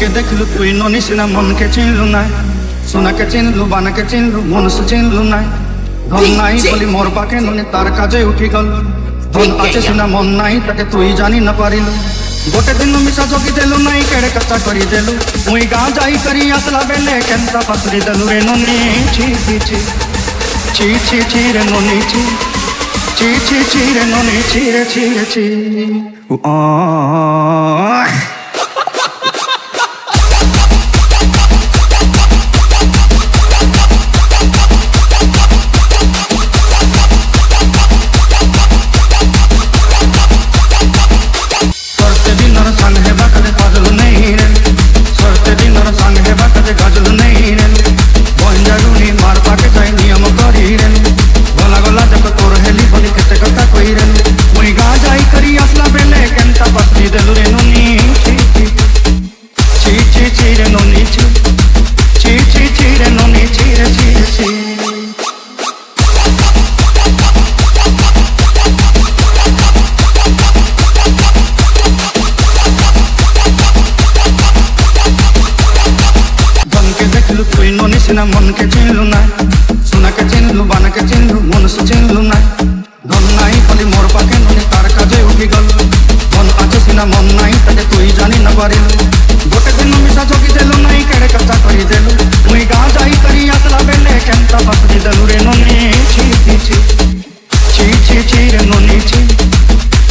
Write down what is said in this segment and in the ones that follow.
देखलु तुई ननी सिना मन के चिन्हलु नाई सोना के चिन्हलु बाना के चिन्हलु मन से चिन्हलु नाई धन नाई बोली मोर पाके ननी तार काजे उठी गल धन आछे सिना मन नाई ताके तुई जानी न पारिलु गोटे दिन मिसा जोगी देलु नाई केड़े कच्चा करी देलु मुई गाँ जाई करी आसला बेले केंता पसरी देलु रे ननी छी छी छी छी छी छी रे ननी छी छी छी छी रे ननी छी रे छी रे छी सिना मन के चिन्हलु नाई सोना के चिन्हलु बाना के चिन्हलु मन से चिन्हलु नाई धन नाई बोली मोर पाके ननी तार काजे उठी गल धन आछे सिना मन नाई ताके तुई जानी न पारिलु गोटे दिन मिसा जोगी देलु नाई केड़े कच्चा करी देलु मुई गाँ जाई करी आसला बेले केंता पसरी देलु रे ननी छी छी छी छी छी छी रे ननी छी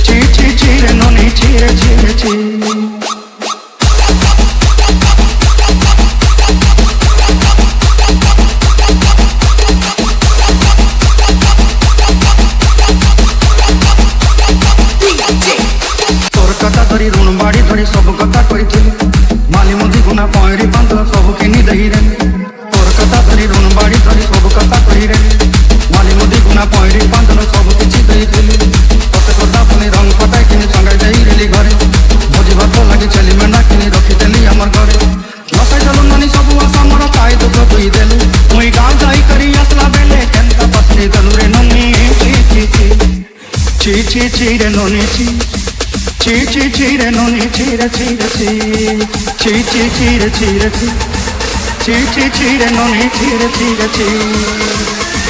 छी छी छी रे ननी छी रे छी रे छी धरी ऋण बाड़ी धरी सब कथा कही माली मुदी गुना पैरी बांध सब किनी दही रे तोर कथा धरी ऋण बाड़ी धरी सब कथा कही रे माली मुदी गुना पैरी बांध सब किछि दही तते कथा पुनी रंग पटाई किनी संगाई जाई रेली घरे भोजी भात लगी चली मेना किनी रखी देली हमर घरे नसाई देलु नानी सब आशा मोर पाई दुख दुई देलु मुई गाँ जाई करी आसला बेले केंता पसरी देलु रे ननी छी छी छी छी छी छी रे ननी छी छी छी छी रे ननी छी रे छी रे छी छी छी छी रे छी रे छी छी छी छी रे ननी छी रे छी रे छी